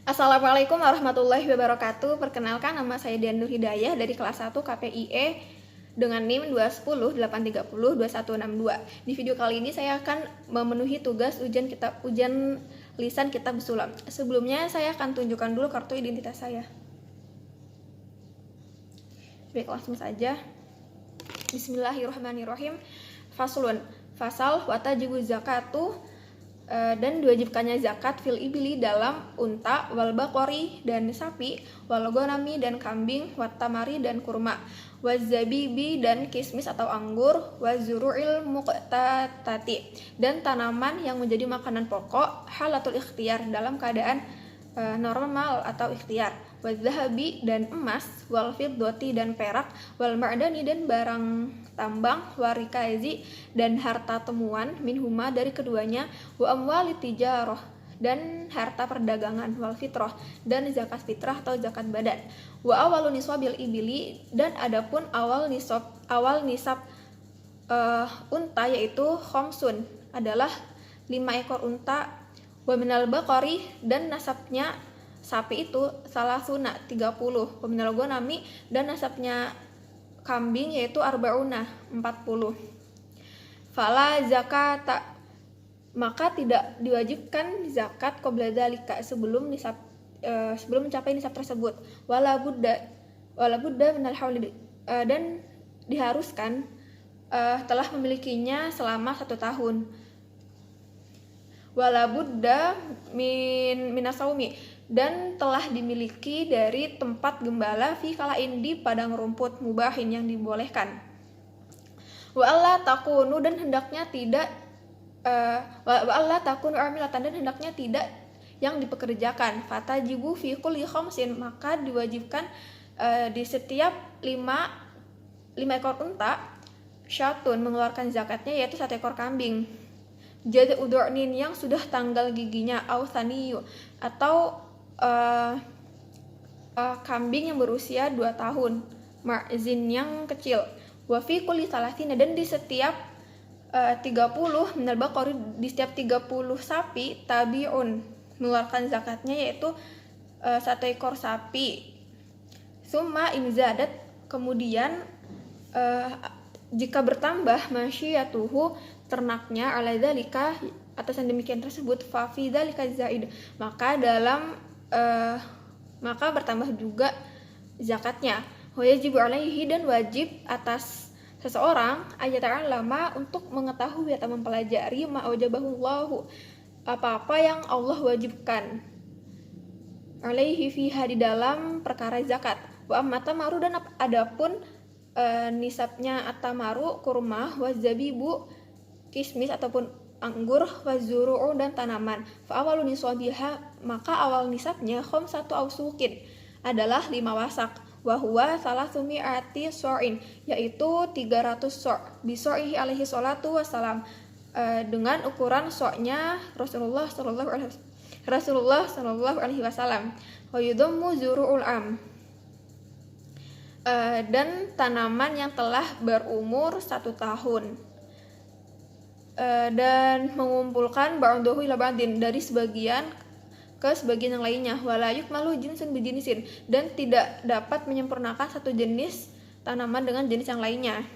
Assalamualaikum warahmatullahi wabarakatuh. Perkenalkan, nama saya Dian Nur Hidayah dari kelas 1 KPIE dengan NIM 210802162. Di video kali ini saya akan memenuhi tugas ujian lisan kitab Sulam. Sebelumnya saya akan tunjukkan dulu kartu identitas saya. Baik, langsung saja. Bismillahirrahmanirrahim. Faslun. Fasal watajibu zakatu dan diwajibkannya zakat fil ibili dalam unta, wal baqori dan sapi, wal ghanami dan kambing, wat tamari dan kurma, waz zabibi dan kismis atau anggur, waz zuru'il muqtatati dan tanaman yang menjadi makanan pokok, halatul ikhtiyar dalam keadaan normal atau ikhtiar, waz zahabi dan emas, wal fiddati dan perak, wal ma'dani dan barang tambang, warikazi dan harta temuan, minhuma dari keduanya, wa amwali tijarah dan harta perdagangan, wal fitrah dan zakat fitrah atau zakat badan, wa awalu nisabil ibili dan adapun awal nisab unta yaitu khamsun adalah 5 ekor unta, wa minal baqari dan nasabnya sapi itu salasuna 30, wa minal ghanami dan nasabnya kambing yaitu arba'una 40. Fala zakata maka tidak diwajibkan zakat qabla dzalika sebelum mencapai nisab tersebut. Wala budda minal hauli dan diharuskan telah memilikinya selama 1 tahun. Wala budda minasaumi dan telah dimiliki dari tempat gembala fi kalain di padang rumput mubahin yang dibolehkan. Wa alla takunu dan hendaknya tidak wa alla takunu amilatan dan hendaknya tidak yang dipekerjakan. Fatajibu fi kulli khamsin maka diwajibkan di setiap 5 ekor unta syatun mengeluarkan zakatnya yaitu 1 ekor kambing. Jadi udurnin yang sudah tanggal giginya awsaniyu atau kambing yang berusia 2 tahun, ma'zin yang kecil, wa fi kulli salasina dan di setiap 30 minal baqari di setiap 30 sapi tabi'un mengeluarkan zakatnya yaitu 1 ekor sapi. Summa imzadat kemudian jika bertambah masyiyatuhu ternaknya ala dzalika atas yang demikian tersebut fa fi dzalika zaid maka bertambah juga zakatnya. Wa yajibu alaihi dan wajib atas seseorang ayata'allama untuk mengetahui atau mempelajari ma wajabahullahu apa-apa yang Allah wajibkan alaihi fiha di dalam perkara zakat. Wa amma tamaru dan adapun nisabnya at-tamaru kurma, wa zabibu kismis ataupun anggur, wazuru'u dan tanaman. Fa awalu nisabiha maka awal nisabnya khamsatu ausukin adalah 5 wasak. Wa huwa salasumi-ati sor'in yaitu 300 so' bisor'ihi alaihi salatu wassalam dengan ukuran so'-nya Rasulullah sallallahu alaihi wasallam. Wa yudammu zuru'ul am dan tanaman yang telah berumur 1 tahun. Dan mengumpulkan ba'dahu ila ba'din dari sebagian ke sebagian yang lainnya. Wala yukmalu jinsun bijinisin dan tidak dapat menyempurnakan satu jenis tanaman dengan jenis yang lainnya.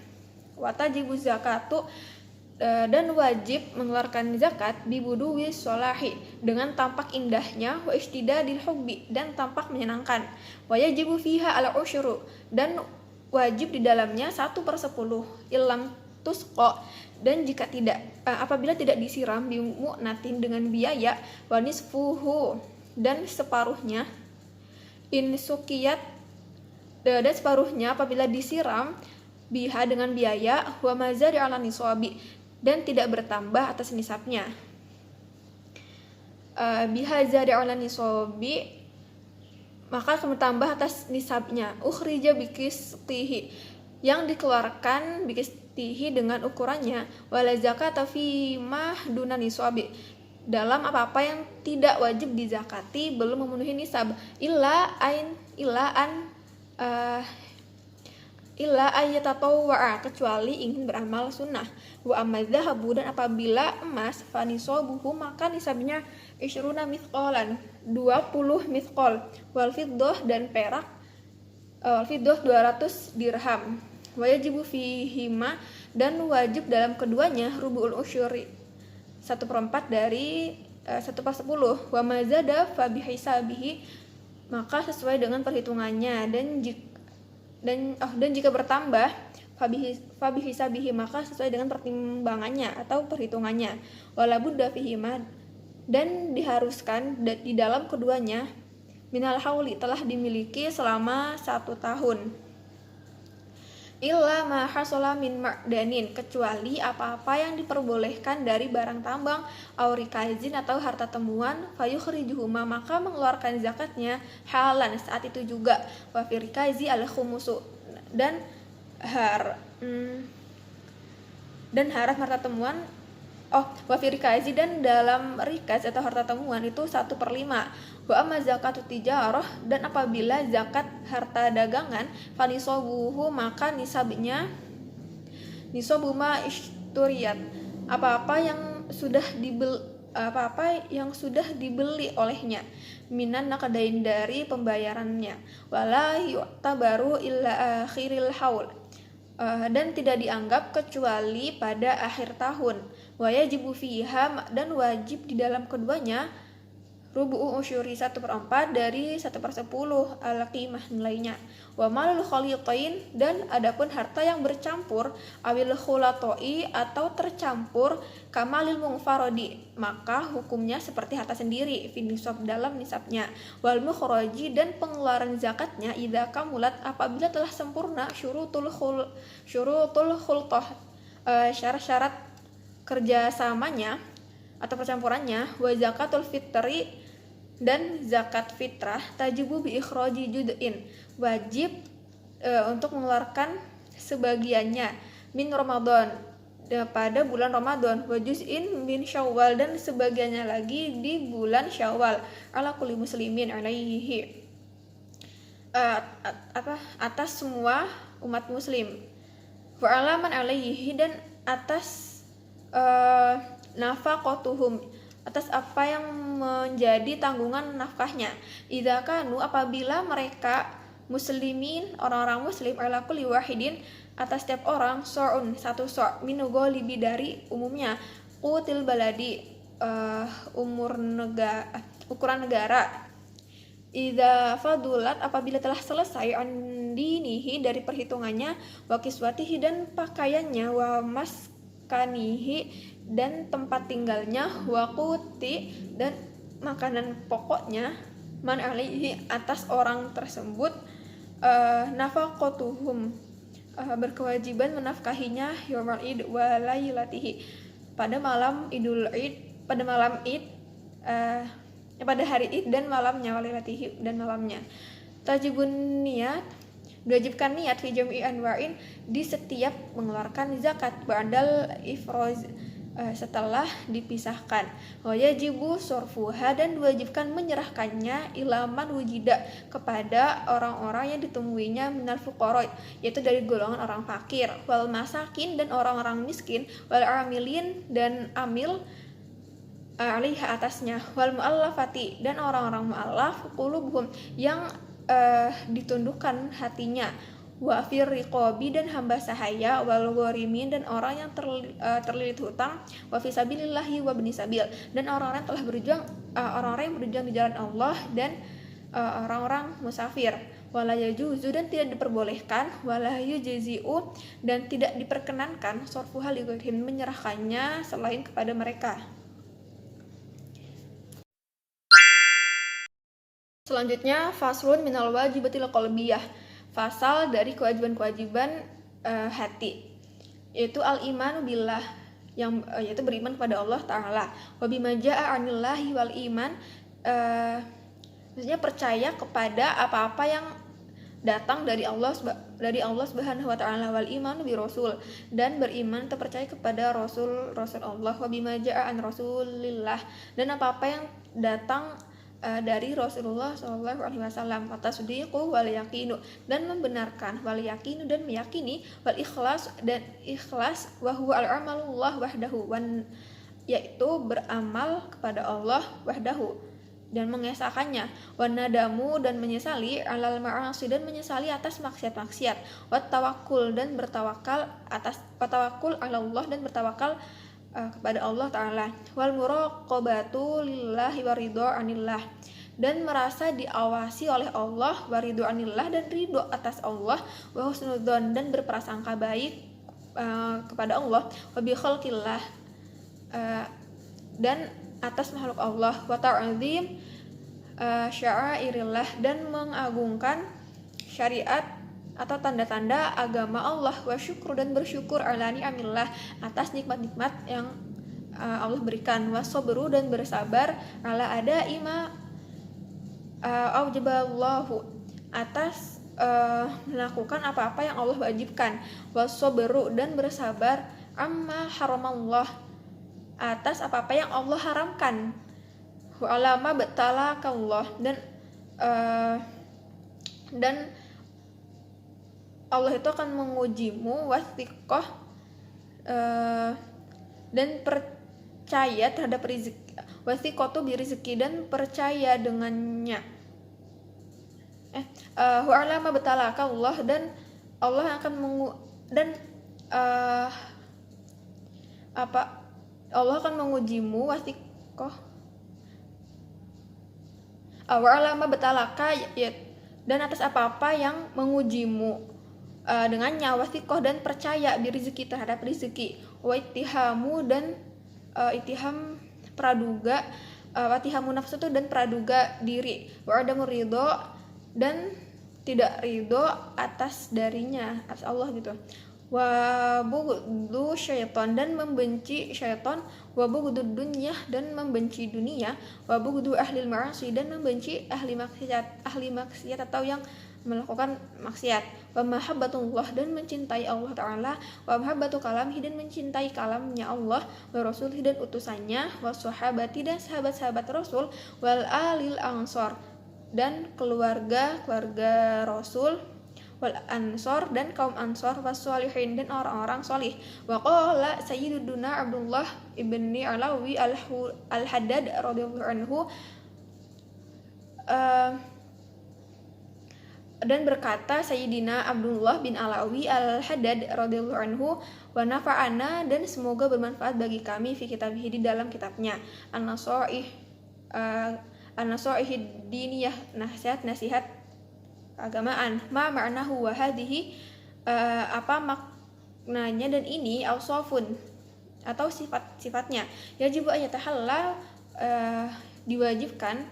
Watajibu zakatu dan wajib mengeluarkan zakat bibuduwi sholahi dengan tampak indahnya, wa istidadil hubbi dan tampak menyenangkan. Wa yajibu fiha ala usyuru dan wajib di dalamnya 1/10 ilam tusqa dan jika tidak apabila tidak disiram bimu'natin dengan biaya, wa nisfuhu dan separuhnya in sukiyat dan separuhnya apabila disiram biha dengan biaya, wa mazari ala nisabi dan tidak bertambah atas nisabnya. Biha zari ala nisabi maka akan bertambah atas nisabnya. Ukhrija biqistihi yang dikeluarkan biqistihi dengan ukurannya, wala zakata fi ma duna nisabi dalam apa-apa yang tidak wajib dizakati belum memenuhi nisab illa an illa ayyatatawwa'a, kecuali ingin beramal sunnah. Wa amma dzahabu, dan apabila emas, fanisabuhu, maka nisabnya isyruna mithqalan, 20 mithqal, wal fiddah, dan perak, wal fiddah 200 dirham. Wa yajibu fihima, dan wajib dalam keduanya rubu'ul usyuri, 1/4 dari 1/10. Wa mazada fa bihisabihi, maka sesuai dengan perhitungannya, dan jika bertambah fabihisabihi, maka sesuai dengan pertimbangannya atau perhitungannya. Wala budda fihima, dan diharuskan di dalam keduanya minal hauli, telah dimiliki selama 1 tahun. Illa ma hasala min ma'danin, kecuali apa-apa yang diperbolehkan dari barang tambang, aurikazin, atau harta temuan, fayukhrijuhuma, maka mengeluarkan zakatnya halan, saat itu juga. Wa firikazi al khumusu, dan harap harta temuan, wa firikazi, dan dalam rikaz atau harta temuan itu 1/5. Wa amma zakatut tijarah, dan apabila zakat harta dagangan, fanisabuhu, maka nisabnya nisabuma isturiyat, apa-apa yang sudah dibeli olehnya, minan nakadain, dari pembayarannya. Wala yu'tabaru illa akhiril haul, dan tidak dianggap kecuali pada akhir tahun. Wa yajibu fiha, dan wajib di dalam keduanya rubu'u usyuri, 1/4 dari 1/10 al-qimah, nilainya. Wa malul khalitain, dan adapun harta yang bercampur, awil khulatoi, atau tercampur, kamalil mungfarodi, maka hukumnya seperti harta sendiri, fi nisab, dalam nisabnya. Wal mukhraji, dan pengeluaran zakatnya, idza kamulat, apabila telah sempurna syurutul khultah, syarat-syarat kerjasamanya atau percampurannya. Wa zakatul fitri, dan zakat fitrah, tajibu bi ikhraji jud'in, wajib untuk mengeluarkan sebagiannya, min Ramadan, pada bulan Ramadan, wa juz'in min Syawal, dan sebagiannya lagi di bulan Syawal, ala kulli muslimin alaihi, atas semua umat muslim. Wa alaman alaihi, dan atas nafaqatuhum, atas apa yang menjadi tanggungan nafkahnya. Idza kanu, apabila mereka muslimin, orang-orang muslim, ala kulli wahidin, atas setiap orang, sor'un, 1 sor', min ghalibi, dari umumnya, qutil baladi, ukuran negara. Idza fadulat, apabila telah selesai, andinihi, dari perhitungannya, wa kiswatihi, dan pakaiannya, wa maskanihi, dan tempat tinggalnya, waquti, dan makanan pokoknya, man alaihi, atas orang tersebut, nafaqatuhum, berkewajiban menafkahinya, yaumal id wa lailatihi, pada malam idul id, pada hari id dan malamnya, walailatihi, dan malamnya. Tajibun niat, diwajibkan niat, fi jam'i anwa'in, di setiap mengeluarkan zakat, ba'dal ifroz, setelah dipisahkan. Wa yajibu sorfuha, dan diwajibkan menyerahkannya, ilaman wujida, kepada orang-orang yang ditemuinya, minal fuqara, yaitu dari golongan orang fakir, wal masakin, dan orang-orang miskin, wal amilin, dan amil alaiha, atasnya, wal mu'allafati, dan orang-orang mu'allaf, qulubuhum, yang ditundukkan hatinya, wa fir riqabi, dan hamba sahaya, wal gharimin, dan orang yang terlilit hutang, wa fi sabilillahi wa bani sabil, dan orang-orang telah berjuang, orang-orang yang berjuang di jalan Allah, dan orang-orang musafir. Wala yajuzu, dan tidak diperbolehkan, wala yujzi'u, dan tidak diperkenankan, sorfuha li ghairihim, menyerahkannya selain kepada mereka. Selanjutnya, faslun minal wajibatil qalbiyah, fasal dari kewajiban-kewajiban hati, yaitu al-imanu billah, yaitu beriman kepada Allah Ta'ala, wa bima ja'a anillahi wal iman, maksudnya percaya kepada apa-apa yang datang dari Allah Subhanahu wa Ta'ala, wal iman bi rasul, dan beriman atau percaya kepada rasul Allah, wa bima ja'a an rasulillah, dan apa-apa yang datang dari Rasulullah Shallallahu Alaihi Wasallam. Fatasdiqu wal yaqinu, dan membenarkan, wal yaqinu dan meyakini, wal ikhlas dan ikhlas, wa huwa al amalullah wahdahu, yaitu beramal kepada Allah wahdahu dan mengesahkannya, wan nadamu dan menyesali, alal ma'asi dan menyesali atas maksiat-maksiat, wat tawakkul dan bertawakal atas, watawakul ala Allah dan bertawakal kepada Allah Ta'ala, wal muraqabatu lillahi waridho anillah, dan merasa diawasi oleh Allah, waridho anillah dan ridho atas Allah, wa husnudzon dan berprasangka baik kepada Allah, wa bi khalqillah dan atas makhluk Allah, wa ta'zim sya'airillah dan mengagungkan syariat atau tanda-tanda agama Allah, wa syukru dan bersyukur ala ni'amillah atas nikmat-nikmat yang Allah berikan, wa sabru dan bersabar ala ada ima aujaballahu atas melakukan apa-apa yang Allah wajibkan, wa sabru dan bersabar amma haramallah atas apa-apa yang Allah haramkan, wa alama batalakallah dan Allah itu akan mengujimu, wasiqoh dan percaya terhadap rezeki, wasiqoh tuh rezeki dan percaya dengannya. Wa'alama betalaka Allah, dan Allah akan Allah akan mengujimu, wasiqoh wa'alama betalaka dan atas apa-apa yang mengujimu dengannya, wasiqoh dan percaya rezeki terhadap rezeki, wa ittihamu dan ittiham praduga, watihamu nafsu itu dan praduga diri, wa adamu ridho dan tidak ridho atas darinya, atas Allah gitu, wa bughdu syaitan dan membenci syaitan, wa bughdu dunya dan membenci dunia, wa bughdu ahlil ma'asi dan membenci ahli maksiat atau yang melakukan maksiat, wa mahabbatullah dan mencintai Allah Ta'ala, wa mahabbatu kalamihi dan mencintai kalamnya Allah, wa rasulih dan utusannya, wa sahabati dan sahabat-sahabat Rasul, wal alil ansor dan keluarga Rasul, wal ansor dan kaum ansor, was sholihin dan orang-orang solih. Wa qala sayyiduna Abdullah ibni Alawi al-Haddad radhiyallahu anhu, dan berkata Sayyidina Abdullah bin Alawi al-Haddad radhiyallahu anhu, wa nafa'ana dan semoga bermanfaat bagi kami fi kitabih di dalam kitabnya, an-nasaih diniyah, nasihat agamaan, ma ma'nahu wa hadhihi apa maknanya dan ini, ausafun atau sifat-sifatnya, yajibu ayatahalla diwajibkan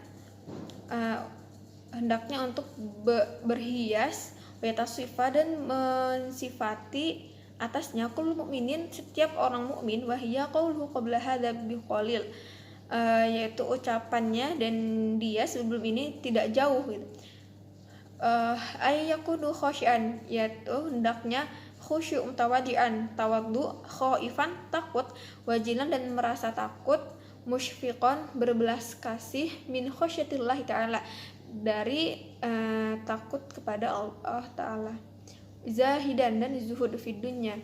hendaknya untuk berhias, wayatasifah dan mensifati atasnya, kullu mukminin setiap orang mukmin, wahiyya qauluhu qabla hadza biqalil yaitu ucapannya dan dia sebelum ini tidak jauh gitu, ayyakunu khosyian yaitu hendaknya khusyuk, mutawadian tawaddu, khaifan takut, wajilan dan merasa takut, musyfiqon berbelas kasih, min khosyatillahi ta'ala dari takut kepada Allah Ta'ala, zahidan dan zuhud fi dunya,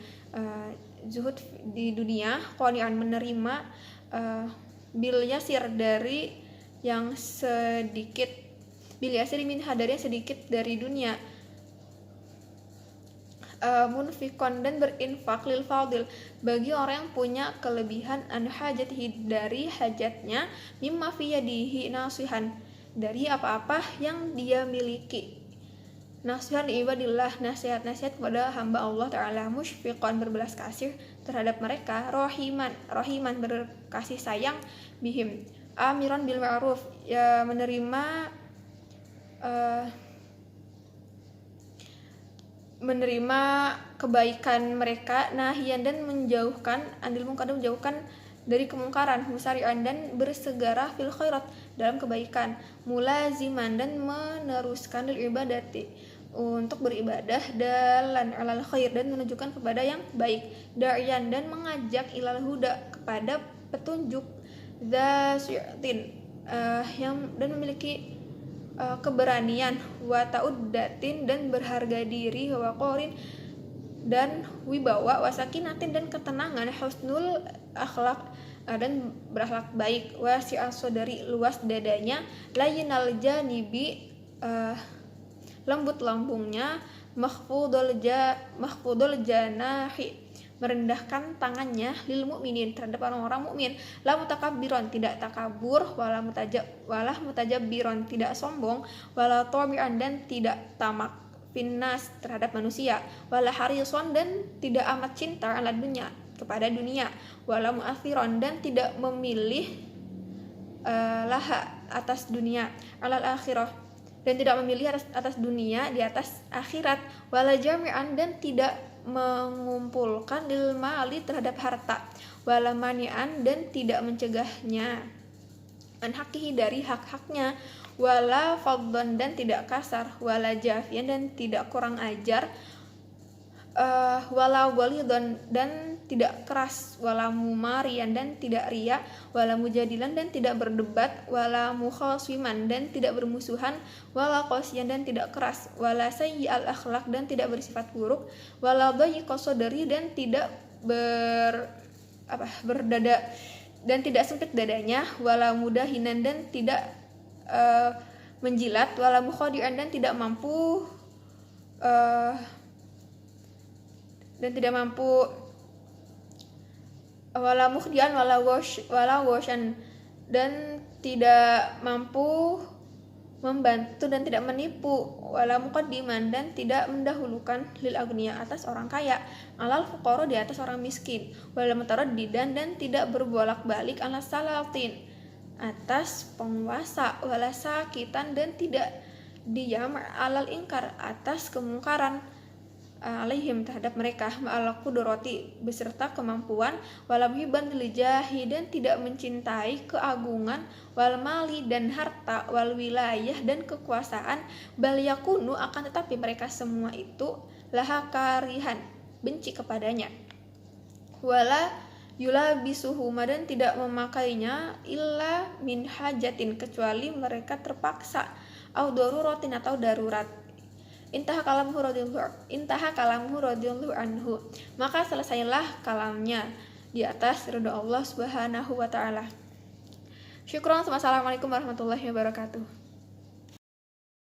zuhud di dunia, qani'an menerima bil yasir dari yang sedikit, bil yasir min hadari yang sedikit dari dunia, munfikon dan berinfak, lil fadil bagi orang yang punya kelebihan, an hajatihi dari hajatnya, mimma fi yadihi nasihan dari apa-apa yang dia miliki, nasihan ibadillah nasihat-nasihat kepada hamba Allah Ta'ala, musyfiqan berbelas kasih terhadap mereka, rohiman berkasih sayang, bihim amiran bil ma'ruf ya menerima kebaikan mereka, nahian dan menjauhkan, anil munkar dan menjauhkan dari kemungkaran, musari'an dan bersegera fil khairat dalam kebaikan, mulaziman dan meneruskan lil ibadati untuk beribadah, dalan alal khair dan menunjukkan kepada yang baik, da'iyan dan mengajak ilal huda kepada petunjuk, dzasi'tin dan memiliki keberanian, wa ta'uddatin dan berharga diri, wa waqarin dan wibawa, wa sakinatin dan ketenangan, husnul akhlak dan berakhlak baik, wa si'as sadari luas dadanya, layyinal janibi lembut lambungnya, mahfudul janahi merendahkan tangannya, lil mukminin terhadap orang-orang mukmin, la mutakabbiron tidak takabur, wala mutajabbiron tidak sombong, wala tabi'an dan tidak tamak, finnas terhadap manusia, wala harison dan tidak amat cinta ala dunia kepada dunia, wala mu'athiron dan tidak memilih laha atas dunia, alal akhirah dan tidak memilih atas dunia di atas akhirat, wala jami'an dan tidak mengumpulkan lil mali terhadap harta, wala mani'an dan tidak mencegahnya an hakihi dari hak-haknya, wala faddan dan tidak kasar, wala jafian dan tidak kurang ajar, wala walidon dan tidak keras, wala mumarian dan tidak riya, wala mujadilan dan tidak berdebat, wala mukhasiman dan tidak bermusuhan, wala qasiyan dan tidak keras, wala sayyi'al akhlak dan tidak bersifat buruk, wala dhayiqas sadri dan tidak berdada dan tidak sempit dadanya, wala mudahinan dan tidak menjilat, wala mukhadi'an dan tidak mampu wala mukhdian wala washan dan tidak mampu membantu dan tidak menipu, wala muqaddiman dan tidak mendahulukan lil agniya atas orang kaya, alal fuqara di atas orang miskin, wala mutaraddidan dan tidak berbolak-balik ala salatin atas penguasa, wala sakitan dan tidak diam alal ingkar atas kemungkaran, alaihim terhadap mereka, ma'al qudrati beserta kemampuan, wala muhibban lil jahi dan tidak mencintai keagungan, wal mali dan harta, wal wilayah dan kekuasaan, bal yakunu akan tetapi mereka semua itu laha karihan benci kepadanya, wala yulabisuhuma dan tidak memakainya illa min hajatin kecuali mereka terpaksa, au daruratin atau darurat. Intaha kalamuhu radhiyallahu anhu, maka selesailah kalamnya di atas ridha Allah Subhanahu wa taala. Syukran. Wassalamualaikum warahmatullahi wabarakatuh.